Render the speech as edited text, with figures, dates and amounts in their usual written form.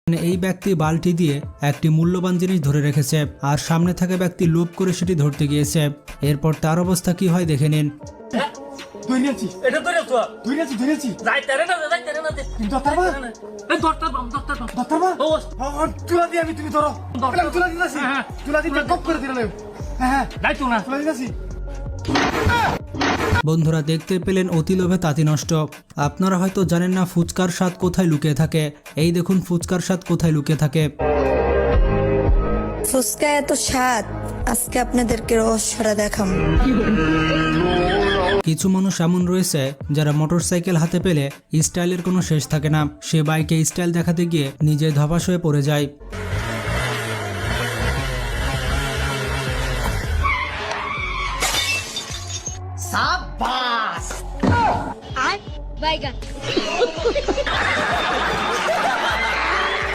এই ব্যক্তি বালতি দিয়ে একটি মূল্যবান জিনিস ধরে রেখেছে আর সামনে থাকা ব্যক্তি লোভ করে সেটি ধরতে গিয়েছে। এরপর তার অবস্থা কি হয় দেখে নিন। বন্ধুরা দেখতে পেলেন অতি লোভে তাঁতি নষ্ট। আপনারা হয়তো জানেন না ফুচকার স্বাদ কোথায় লুকিয়ে থাকে। এই দেখুন ফুচকার স্বাদ কোথায় লুকিয়ে থাকে। ফুচকা এত স্বাদ, আজকে আপনাদেরকে রহস্যটা দেখাবো। কিছু মানুষ এমন রয়েছে যারা মোটরসাইকেল হাতে পেলে স্টাইলের কোনো শেষ থাকে না। সে বাইকে স্টাইল দেখাতে গিয়ে নিজে ধপাস হয়ে পড়ে যায়। সাবাস।